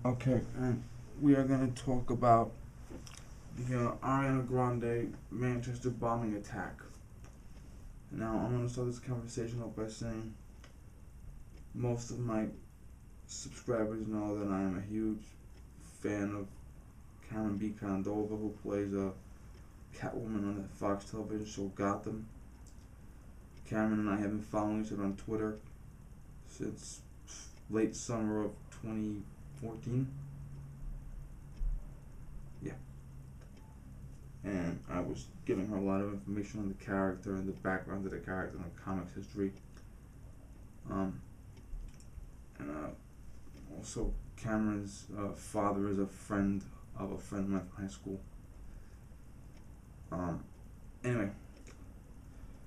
Okay, and we are going to talk about the Ariana Grande Manchester bombing attack. Now, I'm going to start this conversation off by saying most of my subscribers know that I am a huge fan of Cameron B. Condova, who plays a Catwoman on the Fox television show Gotham. Cameron and I have been following each other on Twitter since late summer of 2014. Yeah. And I was giving her a lot of information on the character and the background of the character and the comics history. Um, and Also, Cameron's father is a friend of a friend of mine from high school. Um, anyway,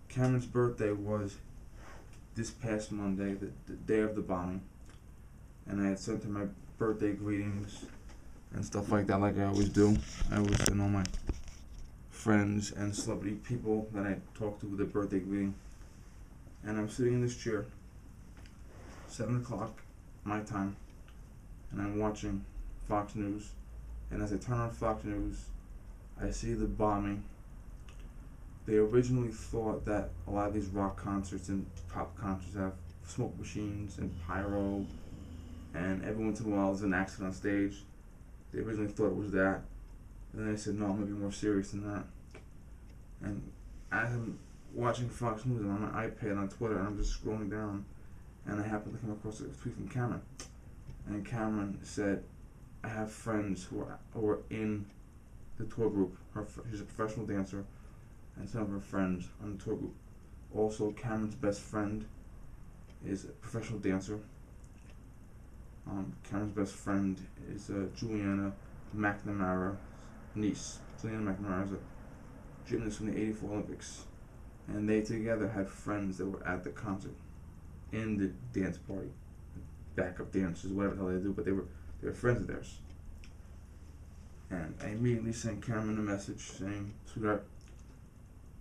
Cameron's birthday was this past Monday, the day of the bombing, and I had sent her my birthday greetings and stuff like that, like I always do. I always send all my friends and celebrity people that I talk to with a birthday greeting. And I'm sitting in this chair, 7 o'clock my time, and I'm watching Fox News. And as I turn on Fox News, I see the bombing. They originally thought that a lot of these rock concerts and pop concerts have smoke machines and pyro, and every once in a while there's an accident on stage. They originally thought it was that, and then they said no, it might be more serious than that. And as I'm watching Fox News, I'm on my iPad on Twitter, and I'm just scrolling down, and I happen to come across a tweet from Cameron. And Cameron said, I have friends who are in the tour group. She's a professional dancer, and some of her friends on the tour group. Also, Cameron's best friend is a professional dancer. Cameron's best friend is Juliana McNamara's niece. Juliana McNamara is a gymnast from the '84 Olympics, and they together had friends that were at the concert in the dance party, backup dancers, whatever the hell they do, but they were friends of theirs. And I immediately sent Cameron a message saying, sweetheart,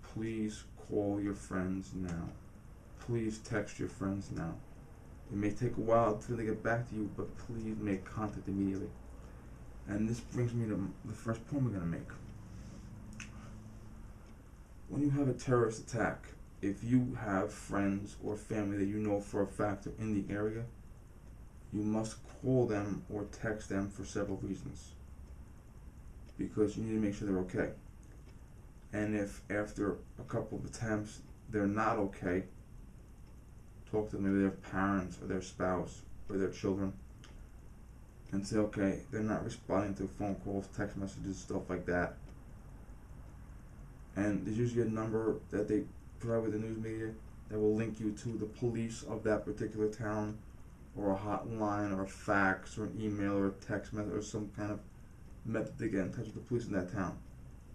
please call your friends now. Please text your friends now. It may take a while until they get back to you, but please make contact immediately. And this brings me to the first point we're going to make. When you have a terrorist attack, if you have friends or family that you know for a fact are in the area, you must call them or text them for several reasons. Because you need to make sure they're okay. And if after a couple of attempts they're not okay, talk to maybe their parents or their spouse or their children and say, okay, they're not responding to phone calls, text messages, stuff like that. And there's usually a number that they provide with the news media that will link you to the police of that particular town, or a hotline, or a fax, or an email, or a text message, or some kind of method to get in touch with the police in that town,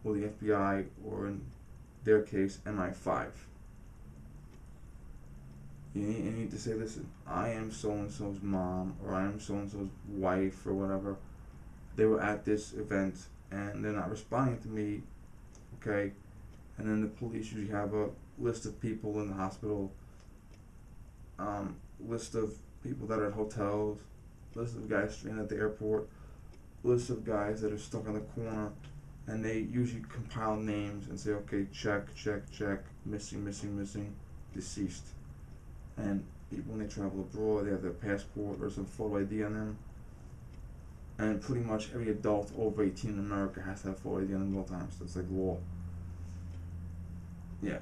or the FBI, or in their case, MI5. You need to say, listen, I am so-and-so's mom, or I am so-and-so's wife, or whatever. They were at this event, and they're not responding to me, okay? And then the police usually have a list of people in the hospital, list of people that are at hotels, list of guys stranded at the airport, list of guys that are stuck on the corner, and they usually compile names and say, okay, check, missing, deceased. And people, when they travel abroad, they have their passport or some photo ID on them. And pretty much every adult over 18 in America has to have photo ID on them at all times. That's like law. Yeah,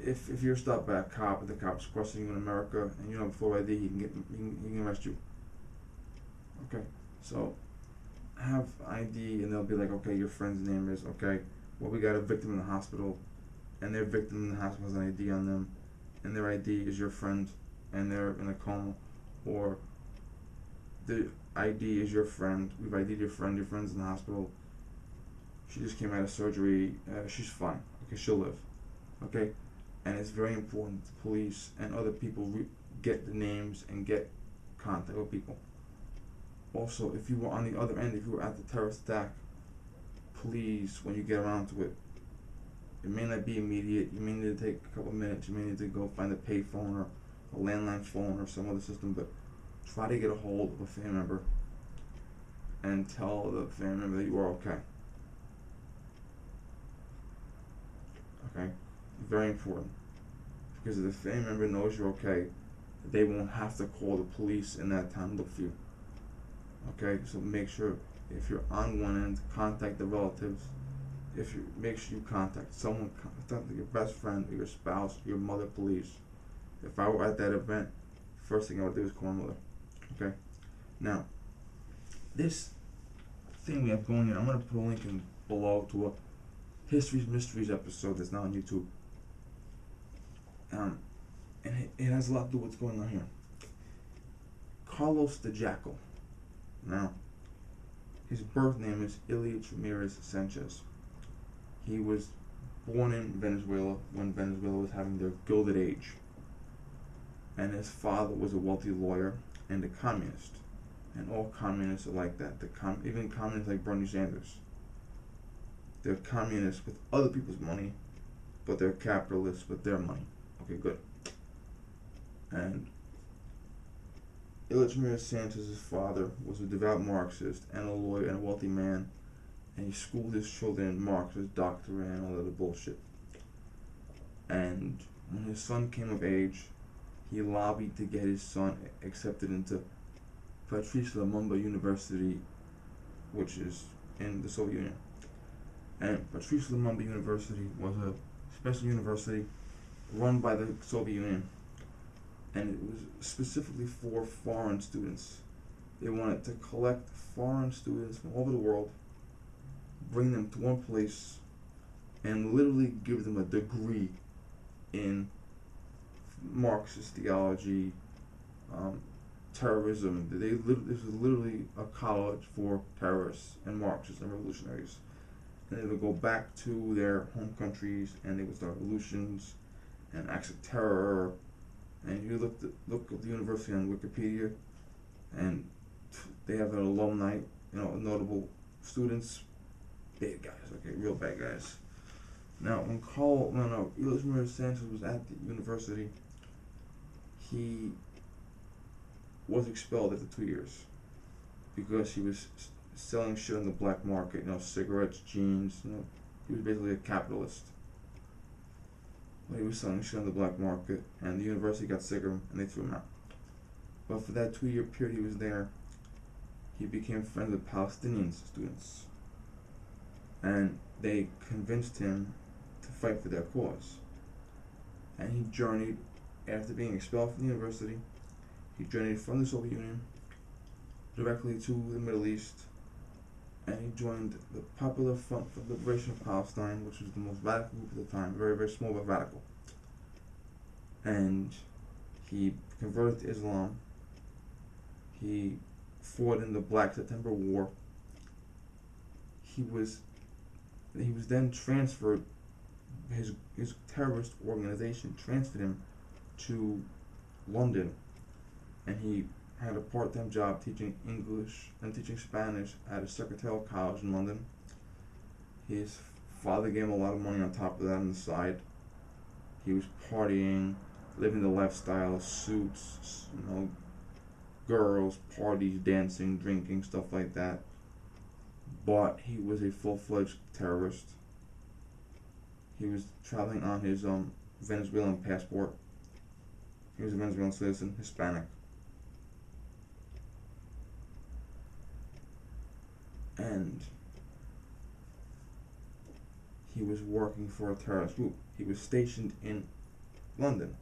if you're stopped by a cop and the cop's crossing you in America and you don't have photo ID, he can arrest you. Okay, so have ID, and they'll be like, okay, your friend's name is, okay, well, we got a victim in the hospital, and their victim in the hospital has an ID on them, and their ID is your friend, and they're in a coma, or the ID is your friend, we've ID'd your friend's in the hospital, she just came out of surgery, she's fine, okay, she'll live, okay, and it's very important the police and other people get the names and get contact with people. Also, if you were on the other end, if you were at the terrorist attack, please, when you get around to it, it may not be immediate, you may need to take a couple of minutes, you may need to go find a payphone or a landline phone or some other system, but try to get a hold of a family member and tell the family member that you are okay. Okay? Very important. Because if the family member knows you're okay, they won't have to call the police in that town to look for you. Okay? So make sure, if you're on one end, contact the relatives. Make sure you contact someone, contact your best friend, or your spouse, your mother, police. If I were at that event, first thing I would do is call my mother. Okay? Now, this thing we have going here, I'm going to put a link in below to a History's Mysteries episode that's not on YouTube. And it has a lot to do with what's going on here. Carlos the Jackal. Now, his birth name is Ilyich Ramirez Sanchez. He was born in Venezuela when Venezuela was having their Gilded Age. And his father was a wealthy lawyer and a communist. And all communists are like that. Even communists like Bernie Sanders. They're communists with other people's money, but they're capitalists with their money. Okay, good. And Ilyich Ramirez Sanchez's father was a devout Marxist and a lawyer and a wealthy man, and he schooled his children in Marxist doctrine and all of the bullshit. And when his son came of age, he lobbied to get his son accepted into Patrice Lumumba University, which is in the Soviet Union. And Patrice Lumumba University was a special university run by the Soviet Union, and it was specifically for foreign students. They wanted to collect foreign students from all over the world, bring them to one place, and literally give them a degree in Marxist theology, terrorism. This was literally a college for terrorists and Marxists and revolutionaries. And they would go back to their home countries, and they would start revolutions and acts of terror. And you look at the university on Wikipedia, and they have an alumni, notable students, bad guys, okay, real bad guys. Now, when Ilyich Ramirez Sanchez was at the university, he was expelled after 2 years because he was selling shit on the black market, cigarettes, jeans, he was basically a capitalist. But he was selling shit on the black market, and the university got sick of him, and they threw him out. But for that 2-year period he was there, he became friends with Palestinian students, and they convinced him to fight for their cause. And he journeyed, after being expelled from the university, he journeyed from the Soviet Union directly to the Middle East, and he joined the Popular Front for the Liberation of Palestine, which was the most radical group at the time, very, very small but radical. And he converted to Islam. He fought in the Black September War. He was then transferred, his terrorist organization transferred him to London, and he had a part-time job teaching English and teaching Spanish at a secretarial college in London. His father gave him a lot of money on top of that on the side. He was partying, living the lifestyle, suits, girls, parties, dancing, drinking, stuff like that. But he was a full-fledged terrorist. He was traveling on his Venezuelan passport. He was a Venezuelan citizen, Hispanic. And he was working for a terrorist group. He was stationed in London.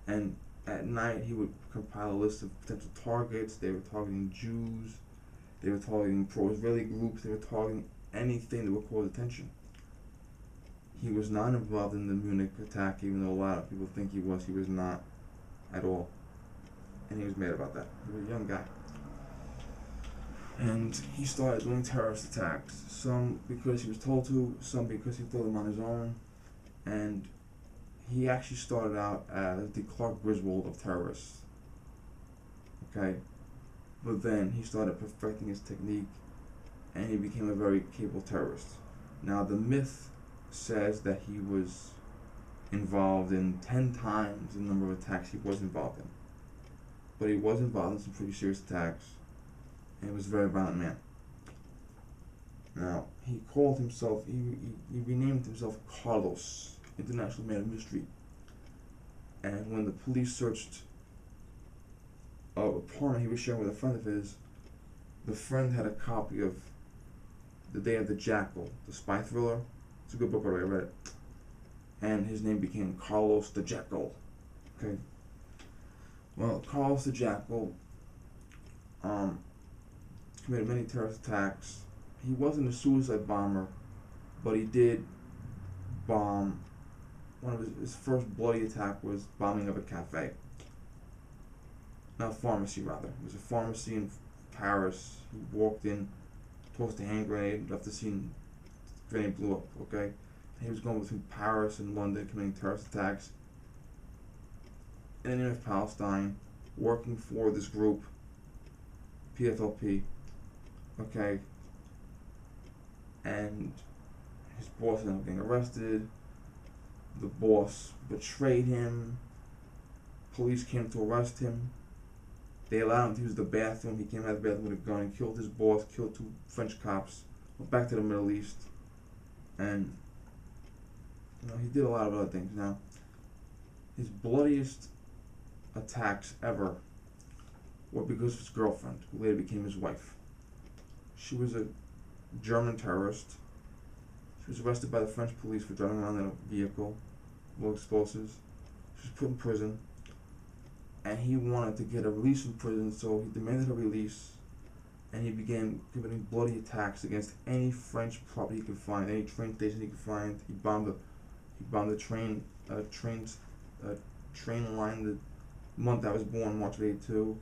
And at night he would compile a list of potential targets. They were targeting Jews. They were targeting pro-Israeli groups. They were targeting anything that would cause attention. He was not involved in the Munich attack, even though a lot of people think he was. He was not at all. And he was mad about that. He was a young guy. And he started doing terrorist attacks. Some because he was told to, some because he thought them on his own. And he actually started out as the Clark Griswold of terrorists. Okay? But then he started perfecting his technique, and he became a very capable terrorist. Now, the myth says that he was involved in 10 times the number of attacks he was involved in. But he was involved in some pretty serious attacks, and he was a very violent man. Now, he called himself, he renamed himself Carlos, International Man of Mystery. And when the police searched a apartment he was sharing with a friend of his, the friend had a copy of The Day of the Jackal, the spy thriller. It's a good book, by the way, I read it. And his name became Carlos the Jackal. Okay. Well, Carlos the Jackal committed many terrorist attacks. He wasn't a suicide bomber, but he did bomb. One of his first bloody attack was bombing of a cafe. Not a pharmacy, rather. It was a pharmacy in Paris. He walked in, tossed a hand grenade, left the scene, the grenade blew up, okay? And he was going between Paris and London committing terrorist attacks in the name of Palestine, working for this group, PFLP, okay? And his boss ended up getting arrested. The boss betrayed him. Police came to arrest him. They allowed him to use the bathroom. He came out of the bathroom with a gun and killed his boss, killed 2 French cops, went back to the Middle East, and he did a lot of other things. Now, his bloodiest attacks ever were because of his girlfriend, who later became his wife. She was a German terrorist. She was arrested by the French police for driving around in a vehicle with explosives. She was put in prison, and he wanted to get her released from prison, so he demanded her release, and he began committing bloody attacks against any French property he could find, any train station he could find. He bombed the train line the month I was born, March of '82,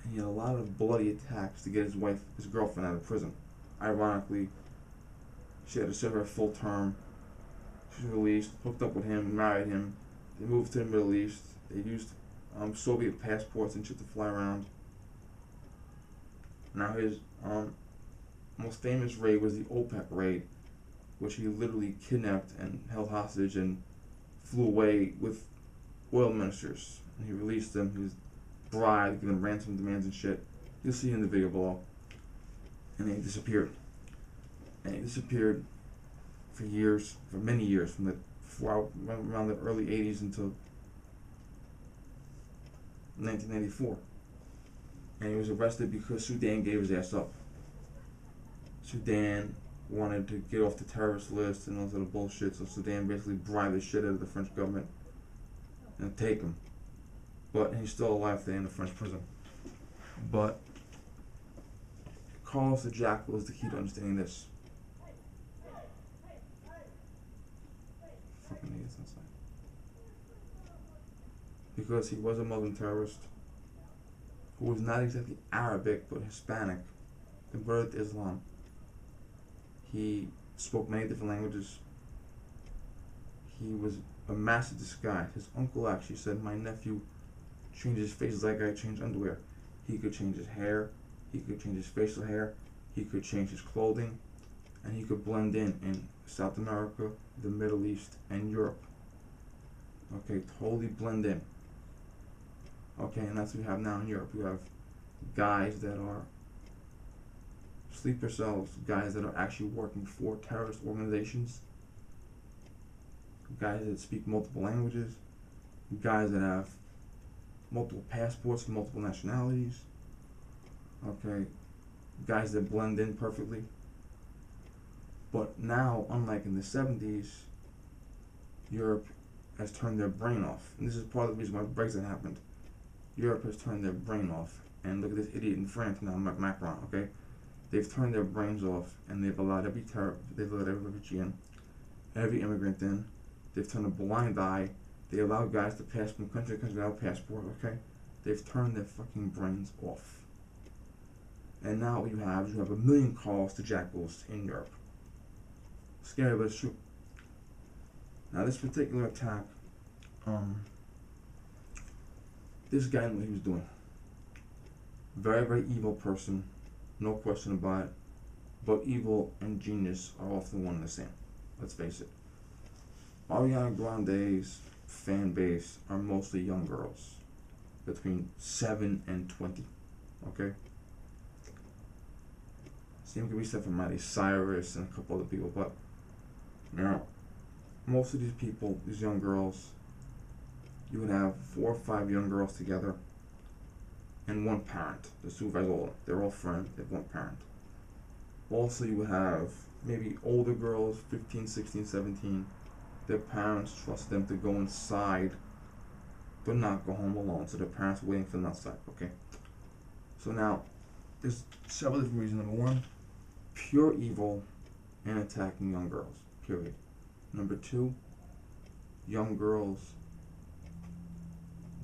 and he had a lot of bloody attacks to get his girlfriend out of prison. Ironically, she had to serve her full term. She was released, hooked up with him, married him. They moved to the Middle East. They used Soviet passports and shit to fly around. Now his most famous raid was the OPEC raid, which he literally kidnapped and held hostage and flew away with oil ministers. And he released them. He was bribed, given ransom demands and shit. You'll see in the video below. And then he disappeared. And he disappeared for years, for many years, around the early 80s until 1994. And he was arrested because Sudan gave his ass up. Sudan wanted to get off the terrorist list and all this other bullshit, so Sudan basically bribed the shit out of the French government and take him. But he's still alive today in the French prison. But Carlos the Jackal is the key to understanding this. Fucking idiots outside. Because he was a Muslim terrorist who was not exactly Arabic but Hispanic, converted to Islam. He spoke many different languages. He was a master disguise. His uncle actually said, my nephew changed his face like I change underwear. He could change his hair, he could change his facial hair, he could change his clothing, and he could blend in South America, the Middle East, and Europe. Okay, totally blend in. Okay, and that's what we have now in Europe. We have guys that are sleeper cells, guys that are actually working for terrorist organizations, guys that speak multiple languages, guys that have multiple passports from multiple nationalities, okay, guys that blend in perfectly. But now, unlike in the 70s, Europe has turned their brain off. And this is part of the reason why Brexit happened. Europe has turned their brain off. And look at this idiot in France now, Macron, okay? They've turned their brains off, and they've allowed every refugee in, every immigrant in. They've turned a blind eye. They allow guys to pass from country to country without a passport, okay? They've turned their fucking brains off. And now what you have is 1 million calls to jackals in Europe. Scary, but it's true. Now this particular attack, this guy knew what he was doing. Very, very evil person, no question about it. But evil and genius are often one and the same. Let's face it. Ariana Grande's fan base are mostly young girls, between 7 and 20. Okay? Same can be said for Miley Cyrus and a couple other people. But now, most of these people, these young girls, you would have 4 or 5 young girls together and one parent to supervise all of them. They're all friends, they have one parent. Also, you would have maybe older girls, 15, 16, 17. Their parents trust them to go inside but not go home alone. So their parents waiting for them outside, okay? So now, there's several different reasons. Number one, pure evil and attacking young girls, period. Number two, young girls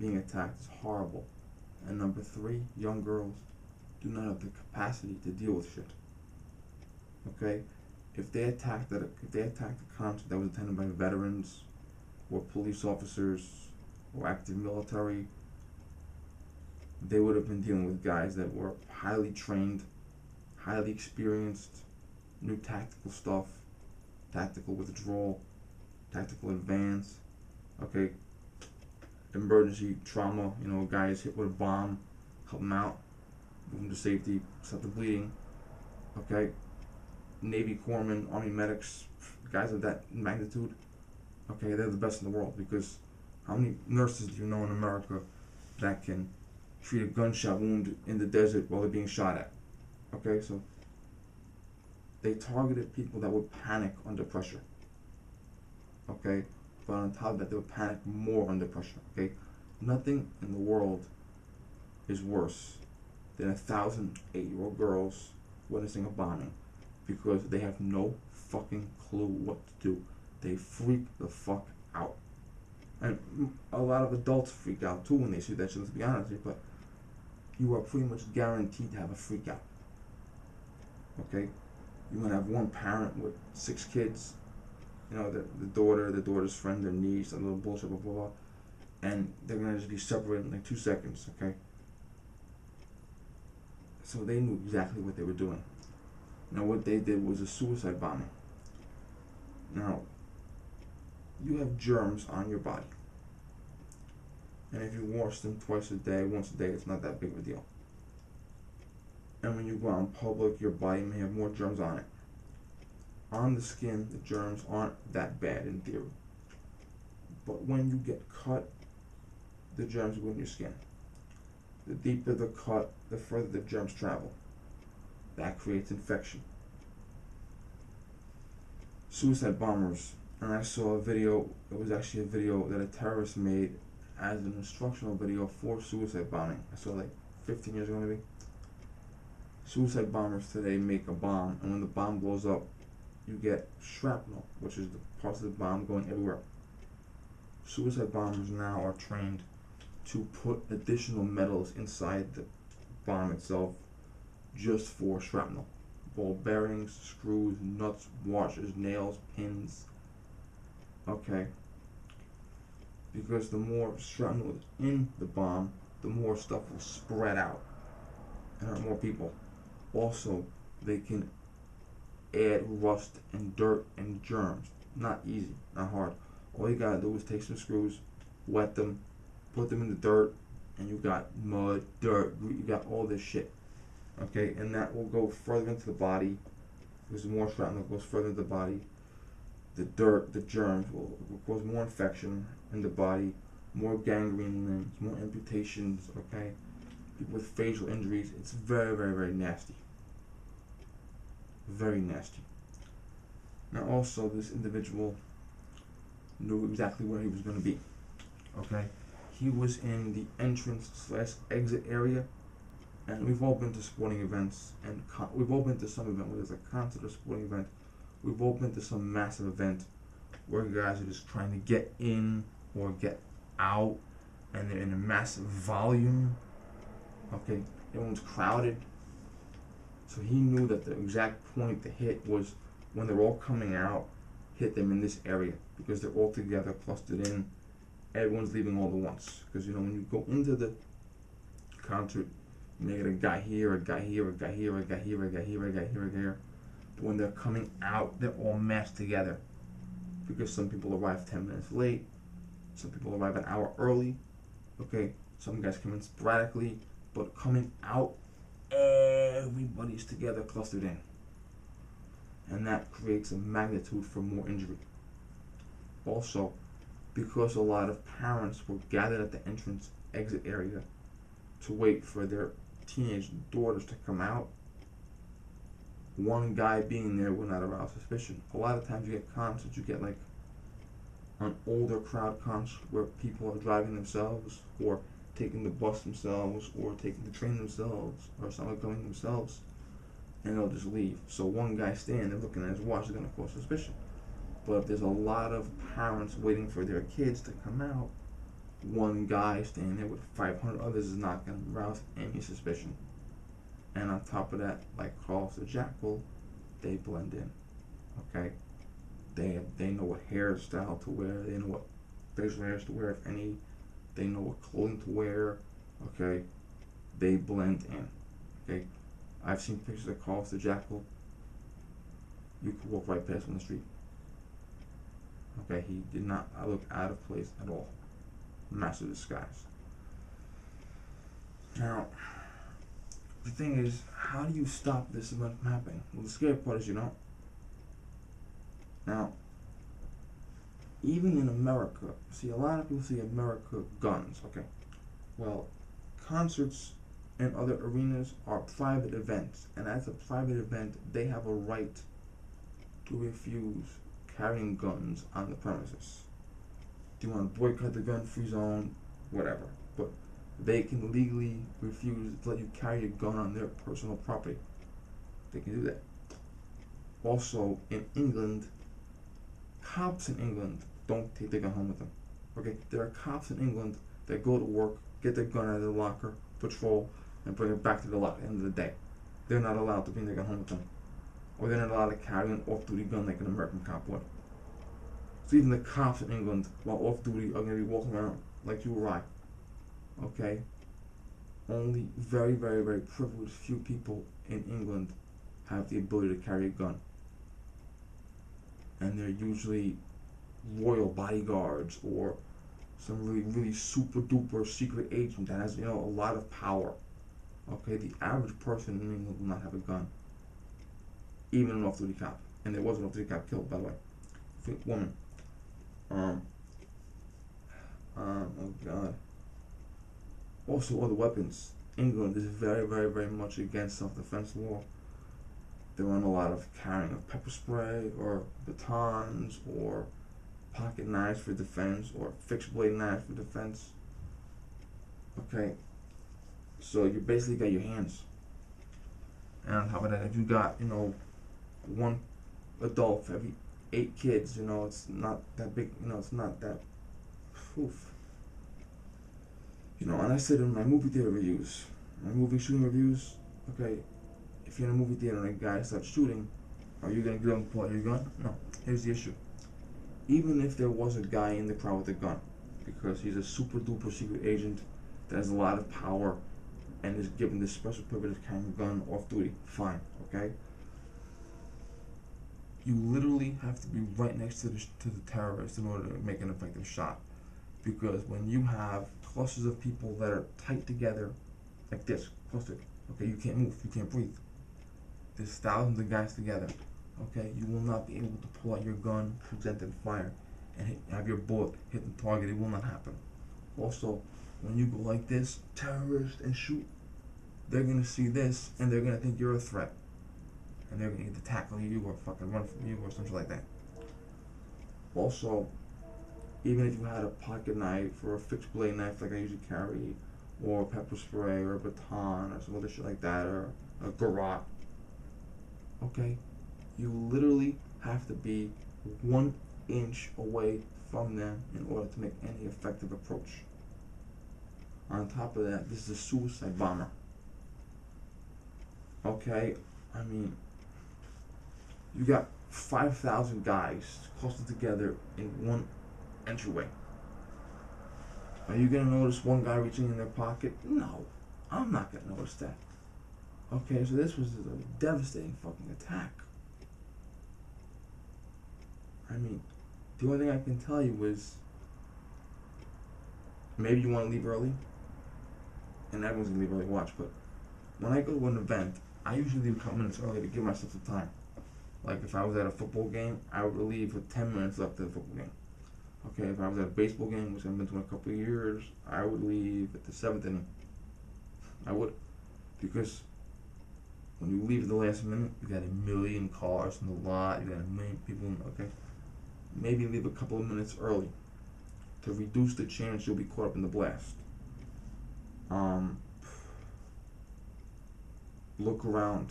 being attacked is horrible. And number three, young girls do not have the capacity to deal with shit. Okay? If they attacked a concert that was attended by veterans or police officers or active military, they would have been dealing with guys that were highly trained, highly experienced, knew tactical stuff, tactical withdrawal, tactical advance, okay, emergency trauma, a guy is hit with a bomb, help him out, move him to safety, stop the bleeding, okay, Navy corpsmen, Army medics, guys of that magnitude, okay, they're the best in the world, because how many nurses do you know in America that can treat a gunshot wound in the desert while they're being shot at? Okay, so they targeted people that would panic under pressure. Okay, but on top of that, they would panic more under pressure. Okay, nothing in the world is worse than 1,000 8-year-old girls witnessing a bombing because they have no fucking clue what to do. They freak the fuck out. And a lot of adults freak out too when they see that shit, let's be honest with you, but you are pretty much guaranteed to have a freak out. Okay? You're gonna have one parent with 6 kids, the daughter's friend, their niece, a little bullshit, blah, blah, blah, and they're gonna just be separated in like 2 seconds, okay? So they knew exactly what they were doing. Now, what they did was a suicide bombing. Now, you have germs on your body. And if you wash them twice a day, once a day, it's not that big of a deal. And when you go out in public, your body may have more germs on it. On the skin, the germs aren't that bad in theory. But when you get cut, the germs go in your skin. The deeper the cut, the further the germs travel. That creates infection. Suicide bombers. And I saw a video, it was actually a video that a terrorist made as an instructional video for suicide bombing. I saw like 15 years ago maybe. Suicide bombers today make a bomb, and when the bomb blows up, you get shrapnel, which is the parts of the bomb going everywhere. Suicide bombers now are trained to put additional metals inside the bomb itself just for shrapnel. Ball bearings, screws, nuts, washers, nails, pins. Okay. Because the more shrapnel is in the bomb, the more stuff will spread out and hurt more people. Also, they can add rust and dirt and germs. Not easy, not hard. All you gotta do is take some screws, wet them, put them in the dirt, and you got mud, dirt, you got all this shit. Okay, and that will go further into the body because the more shrapnel goes further into the body. The dirt, the germs will cause more infection in the body, more gangrene in limbs, more amputations, okay? People with facial injuries, it's very, very, very nasty. Very nasty. Now also, this individual knew exactly where he was going to be, okay? He was in the entrance/exit area, and we've all been to sporting events, and we've all been to some event where there's a concert or sporting event. We've all been to some massive event where guys are just trying to get in or get out, and they're in a massive volume. Okay, everyone's crowded. So he knew that the exact point to hit was when they're all coming out, hit them in this area because they're all together, clustered in. Everyone's leaving all at once. Because when you go into the concert, you may get a guy here, a guy here, a guy here, a guy here, a guy here, a guy here, a guy here. But when they're coming out, they're all mashed together. Because some people arrive 10 minutes late, some people arrive an hour early. Okay, some guys come in sporadically, but coming out, everybody's together, clustered in. and that creates a magnitude for more injury. Also, because a lot of parents were gathered at the entrance exit area to wait for their teenage daughters to come out, one guy being there would not arouse suspicion. A lot of times you get concerts, you get like an older crowd concert where people are driving themselves or taking the bus themselves or taking the train themselves or someone coming themselves, and they'll just leave. So one guy standing there looking at his watch is going to cause suspicion. But if there's a lot of parents waiting for their kids to come out, one guy standing there with 500 others is not going to arouse any suspicion. And on top of that, like Carlos the Jackal, they blend in. Okay? They know what hairstyle to wear, they know what facial hairs to wear, if any, they know what clothing to wear, okay? They blend in. Okay? I've seen pictures of Carlos the Jackal. You could walk right past him on the street. Okay, he did not look out of place at all. Massive disguise. Now, the thing is, how do you stop this event from happening? Well, the scary part is you don't. Now, even in America, see, a lot of people see America guns, okay? Well, concerts and other arenas are private events, and as a private event, they have a right to refuse carrying guns on the premises. Do you want to boycott the gun-free zone? Whatever. But they can legally refuse to let you carry a gun on their personal property. They can do that. Also, in England, cops in England don't take their gun home with them. Okay? There are cops in England that go to work, get their gun out of their locker, patrol, and bring it back to the locker at the end of the day. They're not allowed to bring their gun home with them. Or they're not allowed to carry an off-duty gun like an American cop would. So even the cops in England, while off-duty, are going to be walking around like you or I. Okay? Only very, very, very privileged few people in England have the ability to carry a gun. And they're usually royal bodyguards or some really, really super duper secret agent that has, a lot of power. Okay? The average person in England will not have a gun. Even an off-duty cop. And there was an off-duty cop killed, by the way. Woman. Oh God. Also, other weapons. England is very, very, very much against self-defense law. There aren't a lot of carrying of pepper spray or batons or pocket knives for defense or fixed blade knives for defense. Okay. So you basically got your hands. And on top of that, if you got, one adult for every 8 kids, it's not that big, it's not that, oof. And I said in my movie theater reviews, my movie shooting reviews, okay, if you're in a movie theater and a guy starts shooting, are you going to get up and pull out your gun? No. Here's the issue. Even if there was a guy in the crowd with a gun, because he's a super duper secret agent that has a lot of power and is given this special privilege of carrying a gun off duty, fine, okay? You literally have to be right next to the terrorist in order to make an effective shot. Because when you have clusters of people that are tight together, like this, clustered, okay, you can't move, you can't breathe. There's thousands of guys together, okay? You will not be able to pull out your gun, present and fire, and have your bullet hit the target. It will not happen. Also, when you go like this, terrorist, and shoot, they're going to see this, and they're going to think you're a threat. And they're going to get to tackle you or fucking run from you or something like that. Also, even if you had a pocket knife or a fixed blade knife like I usually carry, or pepper spray or a baton or some other shit like that, or a garrote, okay, you literally have to be 1 inch away from them in order to make any effective approach. On top of that, this is a suicide bomber. Okay, I mean, you got 5,000 guys clustered together in one entryway. Are you going to notice one guy reaching in their pocket? No, I'm not going to notice that. Okay, so this was a devastating fucking attack. I mean, the only thing I can tell you is maybe you want to leave early, and everyone's going to leave early, watch, but when I go to an event, I usually leave a couple minutes early to give myself some time. Like if I was at a football game, I would leave with 10 minutes left of the football game. Okay, if I was at a baseball game, which I've been to in a couple of years, I would leave at the 7th inning. I would, because when you leave at the last minute, you got a million cars in the lot, you got a million people, okay? Maybe leave a couple of minutes early to reduce the chance you'll be caught up in the blast. Look around.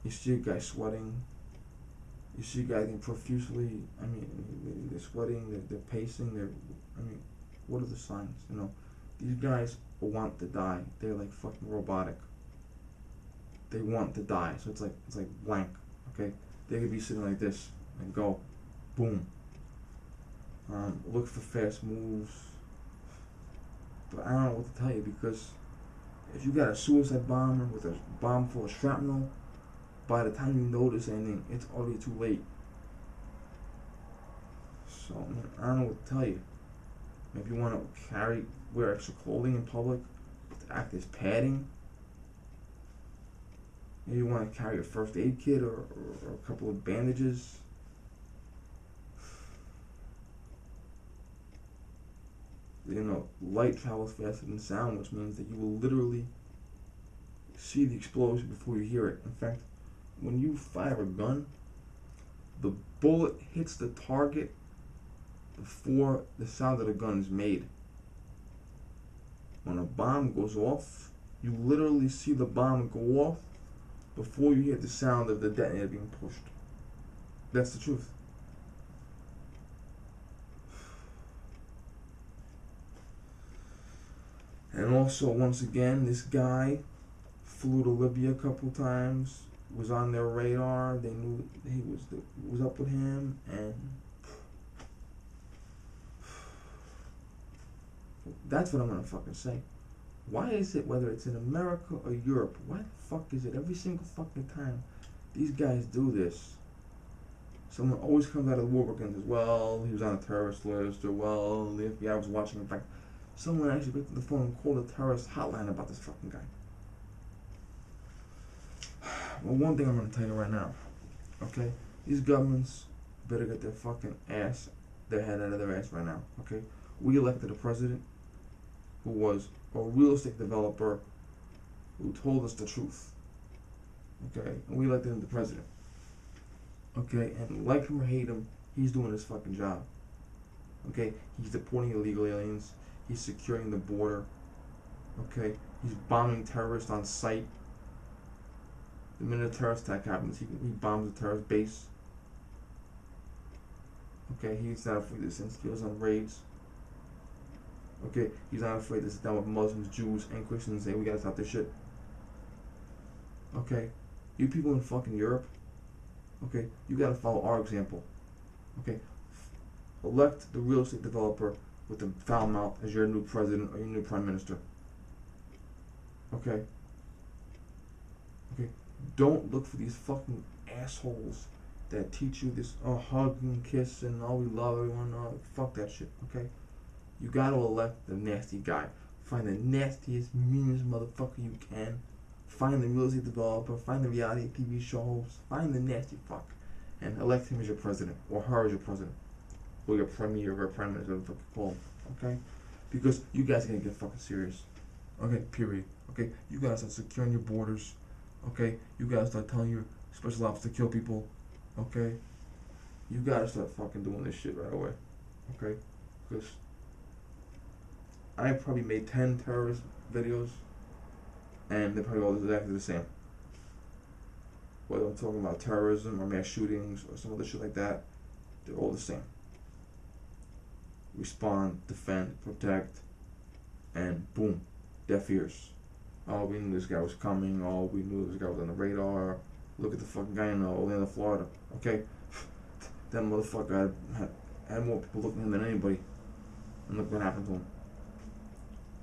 You see a guy sweating. You see a guy getting profusely, they're sweating, they're pacing, what are the signs? These guys want to die. They're like fucking robotic. They want to die. So it's like blank, okay? They could be sitting like this and go, boom. Look for fast moves. But I don't know what to tell you, because if you got a suicide bomber with a bomb full of shrapnel, by the time you notice anything, it's already too late. So, I don't know what to tell you. Maybe you want to wear extra clothing in public to act as padding. Maybe you want to carry a first aid kit or a couple of bandages. Light travels faster than sound, which means that you will literally see the explosion before you hear it. In fact, when you fire a gun, the bullet hits the target before the sound of the gun is made. When a bomb goes off, you literally see the bomb go off before you hear the sound of the detonator being pushed. That's the truth. And also, once again, this guy flew to Libya a couple times, was on their radar. They knew he was up with him, and that's what I'm gonna fucking say. Why is it, whether it's in America or Europe, why the fuck is it every single fucking time these guys do this, someone always comes out of the woodwork and says, well, he was on a terrorist list, or well, the FBI was watching him. In fact, someone actually picked up the phone and called a terrorist hotline about this fucking guy. Well, one thing I'm going to tell you right now, okay? These governments better get their fucking their head out of their ass right now, okay? We elected a president who was a real estate developer who told us the truth, okay? And we elected him the president, okay? And like him or hate him, he's doing his fucking job, okay? He's deporting illegal aliens. He's securing the border, okay? He's bombing terrorists on sight. The minute a terrorist attack happens, he bombs a terrorist base. Okay, he's not afraid to send skills on raids. Okay, he's not afraid to sit down with Muslims, Jews, and Christians and say, we gotta stop this shit. Okay, you people in fucking Europe, okay, you gotta follow our example. Okay, elect the real estate developer with the foul mouth as your new president or your new prime minister. Okay? Okay? Don't look for these fucking assholes that teach you this hug and kiss and we love everyone. Fuck that shit, okay? You gotta elect the nasty guy. Find the nastiest, meanest motherfucker you can. Find the real estate developer. Find the reality TV show host. Find the nasty fuck. And elect him as your president. Or her as your president. Or your premier or prime minister, whatever the fuck you call him. Okay? Because you guys gotta get fucking serious. Okay, period. Okay? You guys start securing your borders. Okay? You gotta start telling your special ops to kill people. Okay? You gotta start fucking doing this shit right away. Okay? Because I probably made 10 terrorist videos, and they're probably all exactly the same. Whether I'm talking about terrorism or mass shootings or some other shit like that, they're all the same. Respond, defend, protect, and boom, deaf ears. Oh, we knew this guy was coming. Oh, we knew this guy was on the radar. Look at the fucking guy in Orlando, Florida. Okay? That motherfucker had more people looking at him than anybody. And look what happened to him.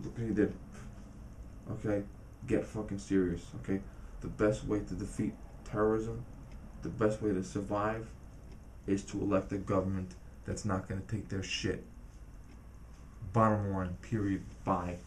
Look what he did. Okay? Get fucking serious. Okay? The best way to defeat terrorism, the best way to survive, is to elect a government that's not going to take their shit. Bottom line, period, bye.